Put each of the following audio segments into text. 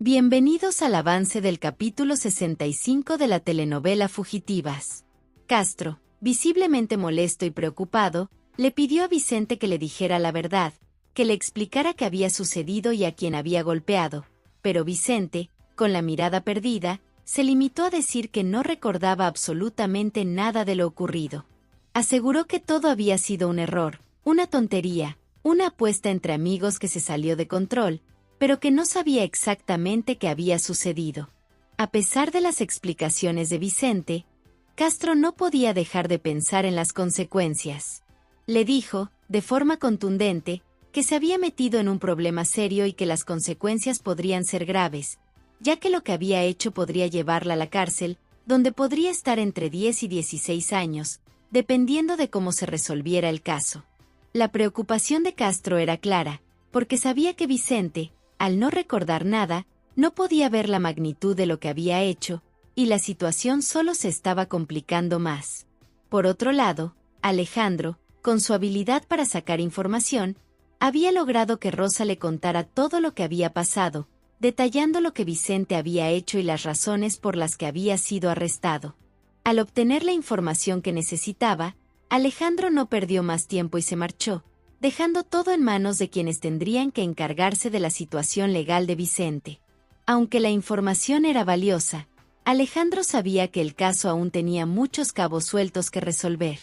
Bienvenidos al avance del capítulo 65 de la telenovela Fugitivas. Castro, visiblemente molesto y preocupado, le pidió a Vicente que le dijera la verdad, que le explicara qué había sucedido y a quién había golpeado, pero Vicente, con la mirada perdida, se limitó a decir que no recordaba absolutamente nada de lo ocurrido. Aseguró que todo había sido un error, una tontería, una apuesta entre amigos que se salió de control, pero que no sabía exactamente qué había sucedido. A pesar de las explicaciones de Vicente, Castro no podía dejar de pensar en las consecuencias. Le dijo, de forma contundente, que se había metido en un problema serio y que las consecuencias podrían ser graves, ya que lo que había hecho podría llevarla a la cárcel, donde podría estar entre 10 y 16 años, dependiendo de cómo se resolviera el caso. La preocupación de Castro era clara, porque sabía que Vicente, al no recordar nada, no podía ver la magnitud de lo que había hecho, y la situación solo se estaba complicando más. Por otro lado, Alejandro, con su habilidad para sacar información, había logrado que Rosa le contara todo lo que había pasado, detallando lo que Vicente había hecho y las razones por las que había sido arrestado. Al obtener la información que necesitaba, Alejandro no perdió más tiempo y se marchó, dejando todo en manos de quienes tendrían que encargarse de la situación legal de Vicente. Aunque la información era valiosa, Alejandro sabía que el caso aún tenía muchos cabos sueltos que resolver.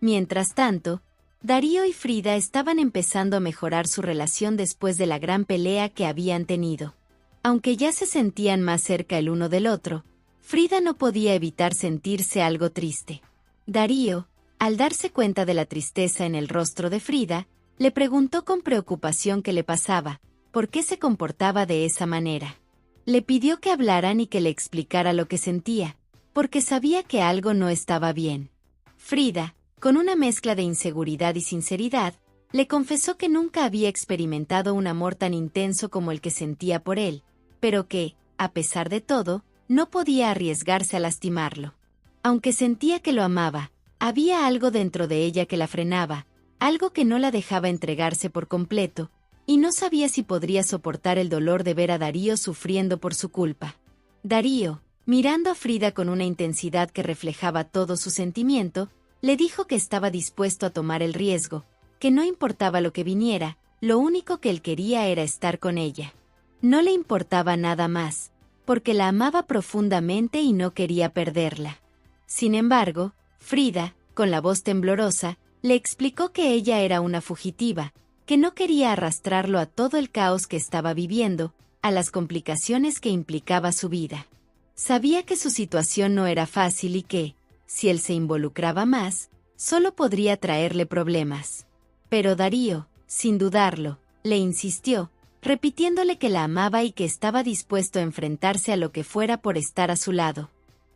Mientras tanto, Darío y Frida estaban empezando a mejorar su relación después de la gran pelea que habían tenido. Aunque ya se sentían más cerca el uno del otro, Frida no podía evitar sentirse algo triste. Darío, al darse cuenta de la tristeza en el rostro de Frida, le preguntó con preocupación qué le pasaba, por qué se comportaba de esa manera. Le pidió que hablaran y que le explicara lo que sentía, porque sabía que algo no estaba bien. Frida, con una mezcla de inseguridad y sinceridad, le confesó que nunca había experimentado un amor tan intenso como el que sentía por él, pero que, a pesar de todo, no podía arriesgarse a lastimarlo. Aunque sentía que lo amaba, había algo dentro de ella que la frenaba, algo que no la dejaba entregarse por completo, y no sabía si podría soportar el dolor de ver a Darío sufriendo por su culpa. Darío, mirando a Frida con una intensidad que reflejaba todo su sentimiento, le dijo que estaba dispuesto a tomar el riesgo, que no importaba lo que viniera, lo único que él quería era estar con ella. No le importaba nada más, porque la amaba profundamente y no quería perderla. Sin embargo, Frida, con la voz temblorosa, le explicó que ella era una fugitiva, que no quería arrastrarlo a todo el caos que estaba viviendo, a las complicaciones que implicaba su vida. Sabía que su situación no era fácil y que, si él se involucraba más, solo podría traerle problemas. Pero Darío, sin dudarlo, le insistió, repitiéndole que la amaba y que estaba dispuesto a enfrentarse a lo que fuera por estar a su lado.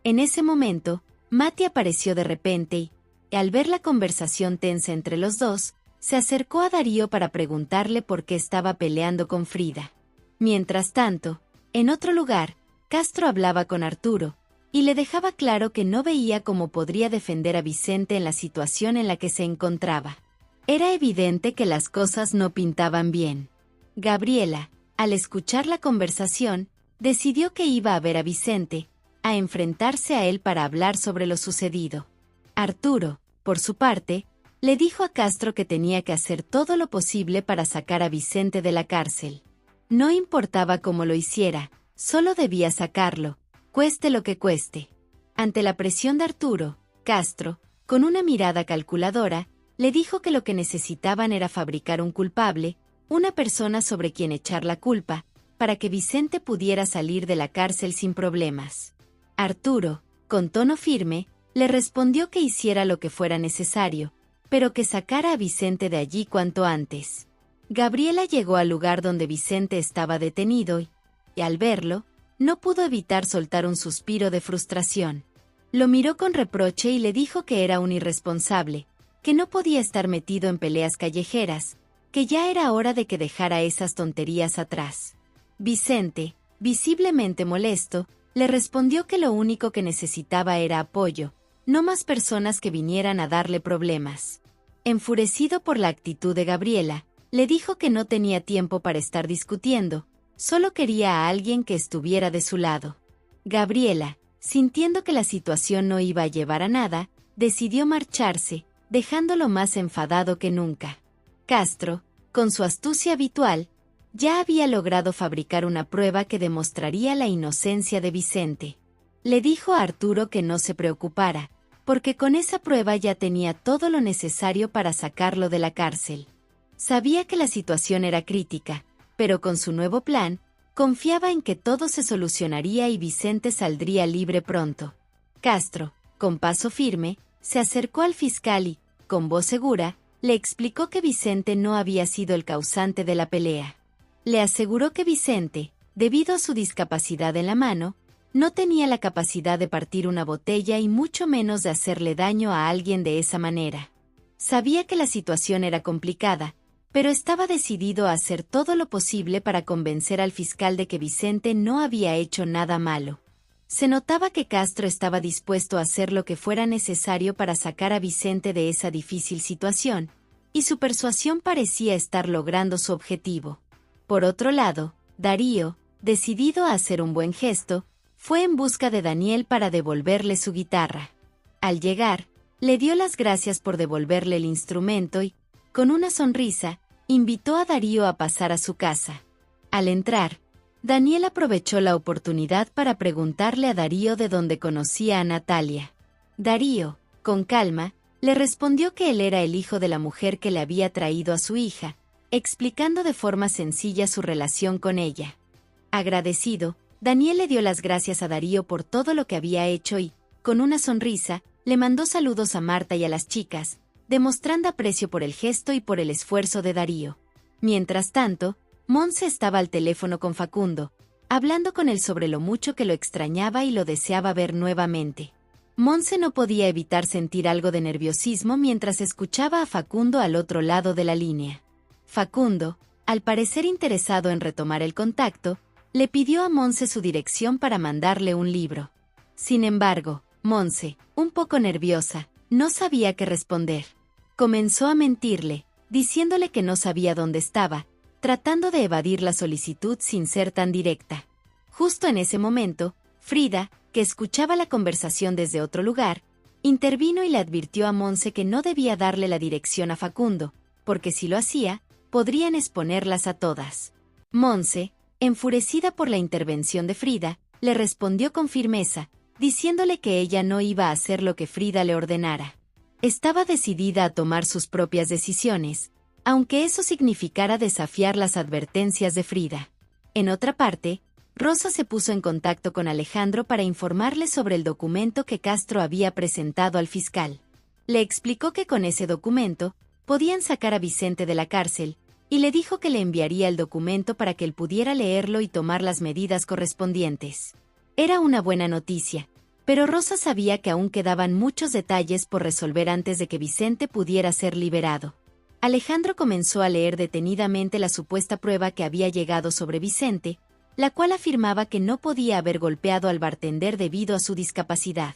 En ese momento, Mati apareció de repente y, al ver la conversación tensa entre los dos, se acercó a Darío para preguntarle por qué estaba peleando con Frida. Mientras tanto, en otro lugar, Castro hablaba con Arturo, y le dejaba claro que no veía cómo podría defender a Vicente en la situación en la que se encontraba. Era evidente que las cosas no pintaban bien. Gabriela, al escuchar la conversación, decidió que iba a ver a Vicente, a enfrentarse a él para hablar sobre lo sucedido. Arturo, por su parte, le dijo a Castro que tenía que hacer todo lo posible para sacar a Vicente de la cárcel. No importaba cómo lo hiciera, solo debía sacarlo, cueste lo que cueste. Ante la presión de Arturo, Castro, con una mirada calculadora, le dijo que lo que necesitaban era fabricar un culpable, una persona sobre quien echar la culpa, para que Vicente pudiera salir de la cárcel sin problemas. Arturo, con tono firme, le respondió que hiciera lo que fuera necesario, pero que sacara a Vicente de allí cuanto antes. Gabriela llegó al lugar donde Vicente estaba detenido y, al verlo, no pudo evitar soltar un suspiro de frustración. Lo miró con reproche y le dijo que era un irresponsable, que no podía estar metido en peleas callejeras, que ya era hora de que dejara esas tonterías atrás. Vicente, visiblemente molesto, le respondió que lo único que necesitaba era apoyo, no más personas que vinieran a darle problemas. Enfurecido por la actitud de Gabriela, le dijo que no tenía tiempo para estar discutiendo, Solo quería a alguien que estuviera de su lado. Gabriela, sintiendo que la situación no iba a llevar a nada, decidió marcharse, dejándolo más enfadado que nunca. Castro, con su astucia habitual, ya había logrado fabricar una prueba que demostraría la inocencia de Vicente. Le dijo a Arturo que no se preocupara, porque con esa prueba ya tenía todo lo necesario para sacarlo de la cárcel. Sabía que la situación era crítica, pero con su nuevo plan, confiaba en que todo se solucionaría y Vicente saldría libre pronto. Castro, con paso firme, se acercó al fiscal y, con voz segura, le explicó que Vicente no había sido el causante de la pelea. Le aseguró que Vicente, debido a su discapacidad en la mano, no tenía la capacidad de partir una botella y mucho menos de hacerle daño a alguien de esa manera. Sabía que la situación era complicada, pero estaba decidido a hacer todo lo posible para convencer al fiscal de que Vicente no había hecho nada malo. Se notaba que Castro estaba dispuesto a hacer lo que fuera necesario para sacar a Vicente de esa difícil situación, y su persuasión parecía estar logrando su objetivo. Por otro lado, Darío, decidido a hacer un buen gesto, fue en busca de Daniel para devolverle su guitarra. Al llegar, le dio las gracias por devolverle el instrumento y, con una sonrisa, invitó a Darío a pasar a su casa. Al entrar, Daniel aprovechó la oportunidad para preguntarle a Darío de dónde conocía a Natalia. Darío, con calma, le respondió que él era el hijo de la mujer que le había traído a su hija, explicando de forma sencilla su relación con ella. Agradecido, Daniel le dio las gracias a Darío por todo lo que había hecho y, con una sonrisa, le mandó saludos a Marta y a las chicas, demostrando aprecio por el gesto y por el esfuerzo de Darío. Mientras tanto, Monse estaba al teléfono con Facundo, hablando con él sobre lo mucho que lo extrañaba y lo deseaba ver nuevamente. Monse no podía evitar sentir algo de nerviosismo mientras escuchaba a Facundo al otro lado de la línea. Facundo, al parecer interesado en retomar el contacto, le pidió a Monse su dirección para mandarle un libro. Sin embargo, Monse, un poco nerviosa, no sabía qué responder. Comenzó a mentirle, diciéndole que no sabía dónde estaba, tratando de evadir la solicitud sin ser tan directa. Justo en ese momento, Frida, que escuchaba la conversación desde otro lugar, intervino y le advirtió a Monse que no debía darle la dirección a Facundo, porque si lo hacía, podrían exponerlas a todas. Monse, enfurecida por la intervención de Frida, le respondió con firmeza, diciéndole que ella no iba a hacer lo que Frida le ordenara. Estaba decidida a tomar sus propias decisiones, aunque eso significara desafiar las advertencias de Frida. En otra parte, Rosa se puso en contacto con Alejandro para informarle sobre el documento que Castro había presentado al fiscal. Le explicó que con ese documento podían sacar a Vicente de la cárcel, y le dijo que le enviaría el documento para que él pudiera leerlo y tomar las medidas correspondientes. Era una buena noticia, pero Rosa sabía que aún quedaban muchos detalles por resolver antes de que Vicente pudiera ser liberado. Alejandro comenzó a leer detenidamente la supuesta prueba que había llegado sobre Vicente, la cual afirmaba que no podía haber golpeado al bartender debido a su discapacidad.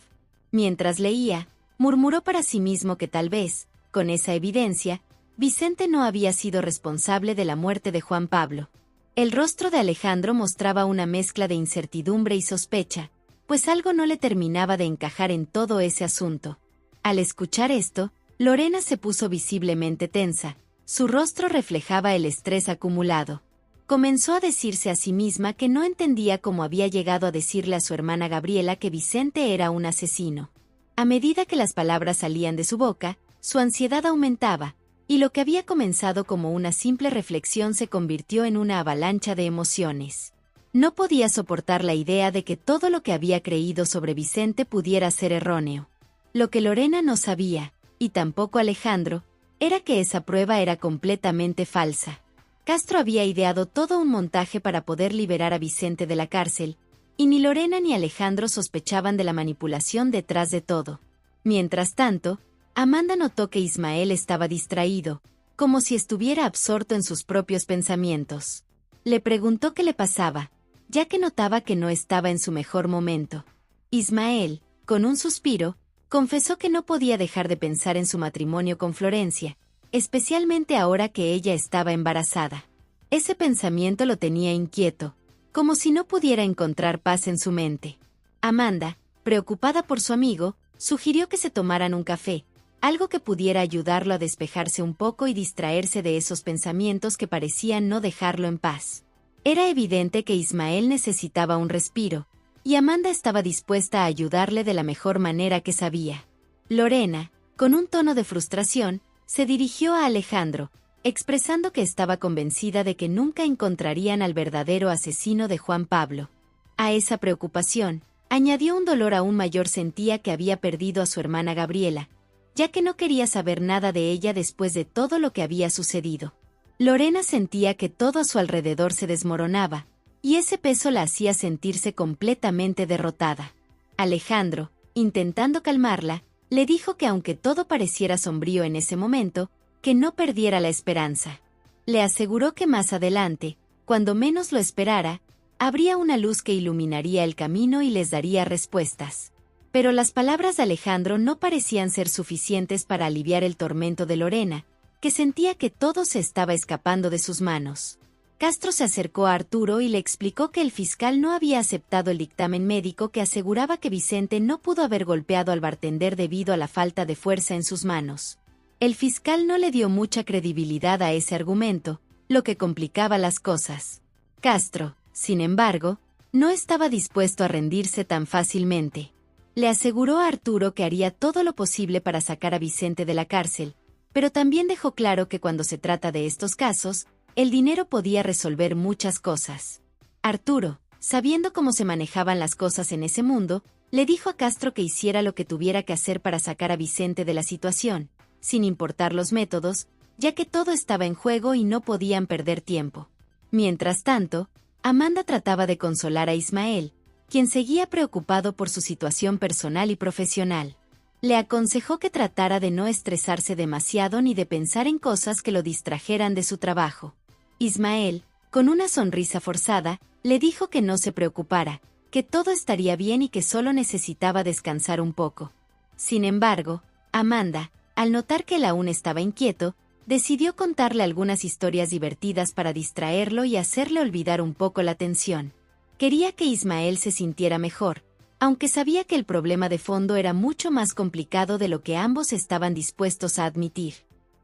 Mientras leía, murmuró para sí mismo que tal vez, con esa evidencia, Vicente no había sido responsable de la muerte de Juan Pablo. El rostro de Alejandro mostraba una mezcla de incertidumbre y sospecha, pues algo no le terminaba de encajar en todo ese asunto. Al escuchar esto, Lorena se puso visiblemente tensa, su rostro reflejaba el estrés acumulado. Comenzó a decirse a sí misma que no entendía cómo había llegado a decirle a su hermana Gabriela que Vicente era un asesino. A medida que las palabras salían de su boca, su ansiedad aumentaba, y lo que había comenzado como una simple reflexión se convirtió en una avalancha de emociones. No podía soportar la idea de que todo lo que había creído sobre Vicente pudiera ser erróneo. Lo que Lorena no sabía, y tampoco Alejandro, era que esa prueba era completamente falsa. Castro había ideado todo un montaje para poder liberar a Vicente de la cárcel, y ni Lorena ni Alejandro sospechaban de la manipulación detrás de todo. Mientras tanto, Amanda notó que Ismael estaba distraído, como si estuviera absorto en sus propios pensamientos. Le preguntó qué le pasaba, ya que notaba que no estaba en su mejor momento. Ismael, con un suspiro, confesó que no podía dejar de pensar en su matrimonio con Florencia, especialmente ahora que ella estaba embarazada. Ese pensamiento lo tenía inquieto, como si no pudiera encontrar paz en su mente. Amanda, preocupada por su amigo, sugirió que se tomaran un café, algo que pudiera ayudarlo a despejarse un poco y distraerse de esos pensamientos que parecían no dejarlo en paz. Era evidente que Ismael necesitaba un respiro, y Amanda estaba dispuesta a ayudarle de la mejor manera que sabía. Lorena, con un tono de frustración, se dirigió a Alejandro, expresando que estaba convencida de que nunca encontrarían al verdadero asesino de Juan Pablo. A esa preocupación, añadió un dolor aún mayor. Sentía que había perdido a su hermana Gabriela, ya que no quería saber nada de ella después de todo lo que había sucedido. Lorena sentía que todo a su alrededor se desmoronaba, y ese peso la hacía sentirse completamente derrotada. Alejandro, intentando calmarla, le dijo que aunque todo pareciera sombrío en ese momento, que no perdiera la esperanza. Le aseguró que más adelante, cuando menos lo esperara, habría una luz que iluminaría el camino y les daría respuestas. Pero las palabras de Alejandro no parecían ser suficientes para aliviar el tormento de Lorena, que sentía que todo se estaba escapando de sus manos. Castro se acercó a Arturo y le explicó que el fiscal no había aceptado el dictamen médico que aseguraba que Vicente no pudo haber golpeado al bartender debido a la falta de fuerza en sus manos. El fiscal no le dio mucha credibilidad a ese argumento, lo que complicaba las cosas. Castro, sin embargo, no estaba dispuesto a rendirse tan fácilmente. Le aseguró a Arturo que haría todo lo posible para sacar a Vicente de la cárcel, pero también dejó claro que cuando se trata de estos casos, el dinero podía resolver muchas cosas. Arturo, sabiendo cómo se manejaban las cosas en ese mundo, le dijo a Castro que hiciera lo que tuviera que hacer para sacar a Vicente de la situación, sin importar los métodos, ya que todo estaba en juego y no podían perder tiempo. Mientras tanto, Amanda trataba de consolar a Ismael, quien seguía preocupado por su situación personal y profesional. Le aconsejó que tratara de no estresarse demasiado ni de pensar en cosas que lo distrajeran de su trabajo. Ismael, con una sonrisa forzada, le dijo que no se preocupara, que todo estaría bien y que solo necesitaba descansar un poco. Sin embargo, Amanda, al notar que él aún estaba inquieto, decidió contarle algunas historias divertidas para distraerlo y hacerle olvidar un poco la tensión. Quería que Ismael se sintiera mejor, aunque sabía que el problema de fondo era mucho más complicado de lo que ambos estaban dispuestos a admitir.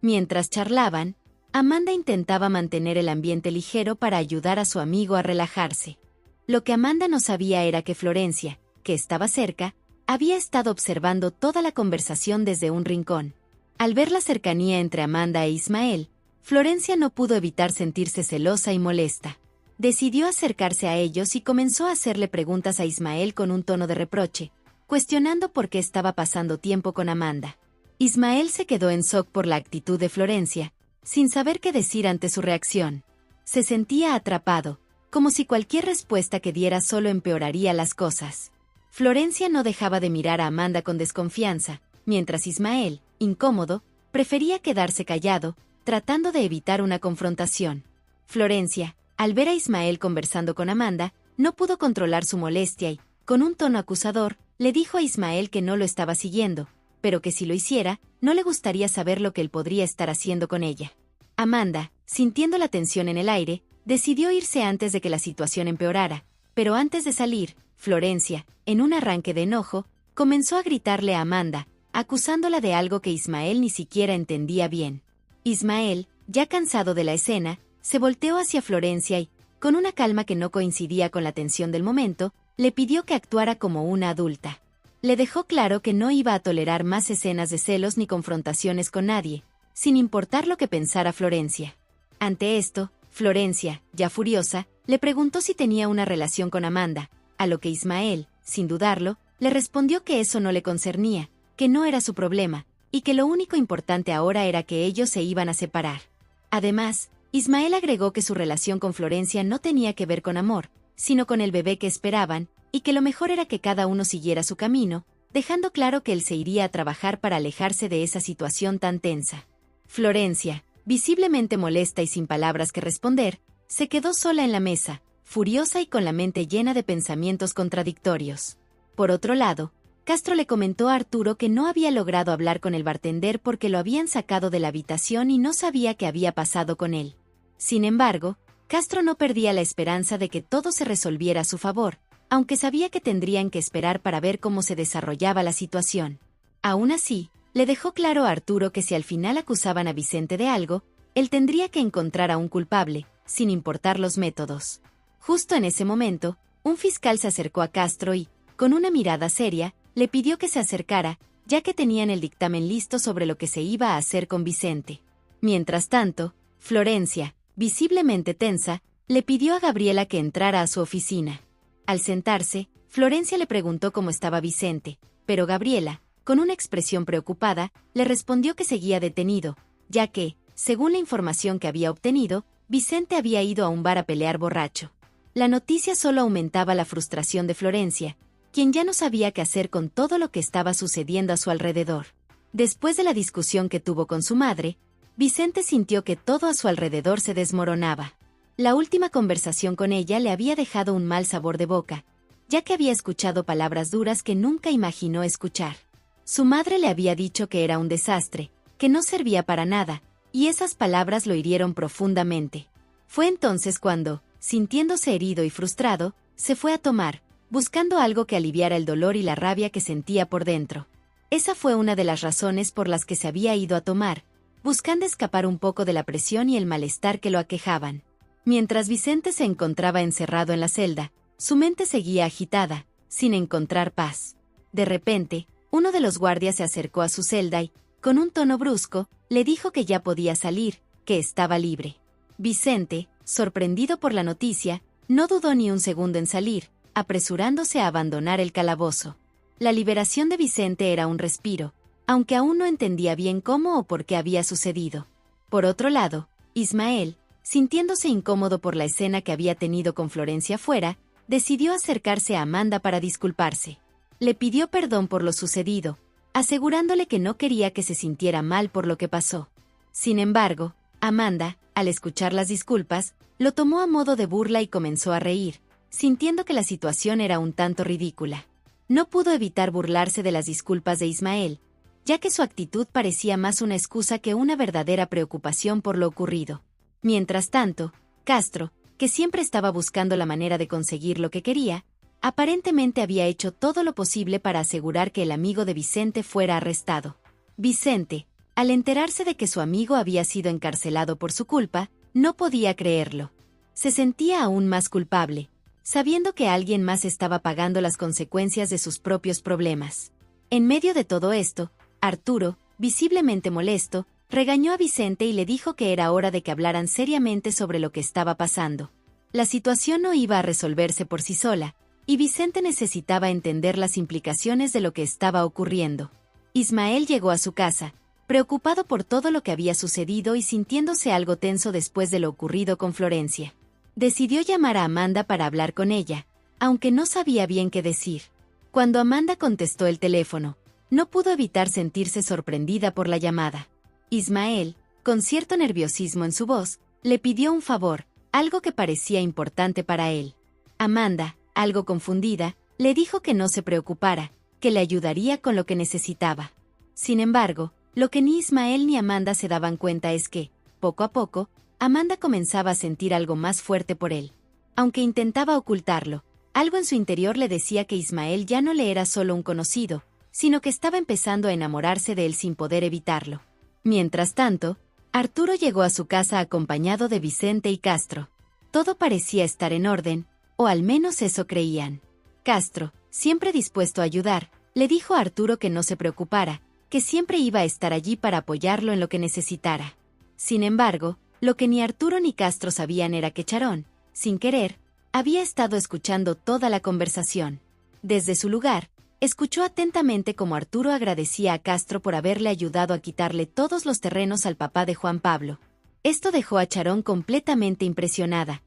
Mientras charlaban, Amanda intentaba mantener el ambiente ligero para ayudar a su amigo a relajarse. Lo que Amanda no sabía era que Florencia, que estaba cerca, había estado observando toda la conversación desde un rincón. Al ver la cercanía entre Amanda e Ismael, Florencia no pudo evitar sentirse celosa y molesta. Decidió acercarse a ellos y comenzó a hacerle preguntas a Ismael con un tono de reproche, cuestionando por qué estaba pasando tiempo con Amanda. Ismael se quedó en shock por la actitud de Florencia, sin saber qué decir ante su reacción. Se sentía atrapado, como si cualquier respuesta que diera solo empeoraría las cosas. Florencia no dejaba de mirar a Amanda con desconfianza, mientras Ismael, incómodo, prefería quedarse callado, tratando de evitar una confrontación. Florencia, al ver a Ismael conversando con Amanda, no pudo controlar su molestia y, con un tono acusador, le dijo a Ismael que no lo estaba siguiendo, pero que si lo hiciera, no le gustaría saber lo que él podría estar haciendo con ella. Amanda, sintiendo la tensión en el aire, decidió irse antes de que la situación empeorara, pero antes de salir, Florencia, en un arranque de enojo, comenzó a gritarle a Amanda, acusándola de algo que Ismael ni siquiera entendía bien. Ismael, ya cansado de la escena, se volteó hacia Florencia y, con una calma que no coincidía con la tensión del momento, le pidió que actuara como una adulta. Le dejó claro que no iba a tolerar más escenas de celos ni confrontaciones con nadie, sin importar lo que pensara Florencia. Ante esto, Florencia, ya furiosa, le preguntó si tenía una relación con Amanda, a lo que Ismael, sin dudarlo, le respondió que eso no le concernía, que no era su problema, y que lo único importante ahora era que ellos se iban a separar. Además, Ismael agregó que su relación con Florencia no tenía que ver con amor, sino con el bebé que esperaban, y que lo mejor era que cada uno siguiera su camino, dejando claro que él se iría a trabajar para alejarse de esa situación tan tensa. Florencia, visiblemente molesta y sin palabras que responder, se quedó sola en la mesa, furiosa y con la mente llena de pensamientos contradictorios. Por otro lado, Castro le comentó a Arturo que no había logrado hablar con el bartender porque lo habían sacado de la habitación y no sabía qué había pasado con él. Sin embargo, Castro no perdía la esperanza de que todo se resolviera a su favor, aunque sabía que tendrían que esperar para ver cómo se desarrollaba la situación. Aún así, le dejó claro a Arturo que si al final acusaban a Vicente de algo, él tendría que encontrar a un culpable, sin importar los métodos. Justo en ese momento, un fiscal se acercó a Castro y, con una mirada seria, le pidió que se acercara, ya que tenían el dictamen listo sobre lo que se iba a hacer con Vicente. Mientras tanto, Florencia, visiblemente tensa, le pidió a Gabriela que entrara a su oficina. Al sentarse, Florencia le preguntó cómo estaba Vicente, pero Gabriela, con una expresión preocupada, le respondió que seguía detenido, ya que, según la información que había obtenido, Vicente había ido a un bar a pelear borracho. La noticia solo aumentaba la frustración de Florencia, quien ya no sabía qué hacer con todo lo que estaba sucediendo a su alrededor. Después de la discusión que tuvo con su madre, Vicente sintió que todo a su alrededor se desmoronaba. La última conversación con ella le había dejado un mal sabor de boca, ya que había escuchado palabras duras que nunca imaginó escuchar. Su madre le había dicho que era un desastre, que no servía para nada, y esas palabras lo hirieron profundamente. Fue entonces cuando, sintiéndose herido y frustrado, se fue a tomar, buscando algo que aliviara el dolor y la rabia que sentía por dentro. Esa fue una de las razones por las que se había ido a tomar, buscando escapar un poco de la presión y el malestar que lo aquejaban. Mientras Vicente se encontraba encerrado en la celda, su mente seguía agitada, sin encontrar paz. De repente, uno de los guardias se acercó a su celda y, con un tono brusco, le dijo que ya podía salir, que estaba libre. Vicente, sorprendido por la noticia, no dudó ni un segundo en salir, apresurándose a abandonar el calabozo. La liberación de Vicente era un respiro, aunque aún no entendía bien cómo o por qué había sucedido. Por otro lado, Ismael, sintiéndose incómodo por la escena que había tenido con Florencia fuera, decidió acercarse a Amanda para disculparse. Le pidió perdón por lo sucedido, asegurándole que no quería que se sintiera mal por lo que pasó. Sin embargo, Amanda, al escuchar las disculpas, lo tomó a modo de burla y comenzó a reír, sintiendo que la situación era un tanto ridícula. No pudo evitar burlarse de las disculpas de Ismael, ya que su actitud parecía más una excusa que una verdadera preocupación por lo ocurrido. Mientras tanto, Castro, que siempre estaba buscando la manera de conseguir lo que quería, aparentemente había hecho todo lo posible para asegurar que el amigo de Vicente fuera arrestado. Vicente, al enterarse de que su amigo había sido encarcelado por su culpa, no podía creerlo. Se sentía aún más culpable, sabiendo que alguien más estaba pagando las consecuencias de sus propios problemas. En medio de todo esto, Arturo, visiblemente molesto, regañó a Vicente y le dijo que era hora de que hablaran seriamente sobre lo que estaba pasando. La situación no iba a resolverse por sí sola, y Vicente necesitaba entender las implicaciones de lo que estaba ocurriendo. Ismael llegó a su casa, preocupado por todo lo que había sucedido y sintiéndose algo tenso después de lo ocurrido con Florencia. Decidió llamar a Amanda para hablar con ella, aunque no sabía bien qué decir. Cuando Amanda contestó el teléfono, no pudo evitar sentirse sorprendida por la llamada. Ismael, con cierto nerviosismo en su voz, le pidió un favor, algo que parecía importante para él. Amanda, algo confundida, le dijo que no se preocupara, que le ayudaría con lo que necesitaba. Sin embargo, lo que ni Ismael ni Amanda se daban cuenta es que, poco a poco, Amanda comenzaba a sentir algo más fuerte por él. Aunque intentaba ocultarlo, algo en su interior le decía que Ismael ya no le era solo un conocido, sino que estaba empezando a enamorarse de él sin poder evitarlo. Mientras tanto, Arturo llegó a su casa acompañado de Vicente y Castro. Todo parecía estar en orden, o al menos eso creían. Castro, siempre dispuesto a ayudar, le dijo a Arturo que no se preocupara, que siempre iba a estar allí para apoyarlo en lo que necesitara. Sin embargo, lo que ni Arturo ni Castro sabían era que Charón, sin querer, había estado escuchando toda la conversación. Desde su lugar, escuchó atentamente cómo Arturo agradecía a Castro por haberle ayudado a quitarle todos los terrenos al papá de Juan Pablo. Esto dejó a Charón completamente impresionada,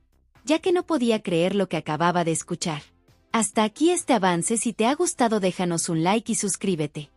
ya que no podía creer lo que acababa de escuchar. Hasta aquí este avance. Si te ha gustado déjanos un like y suscríbete.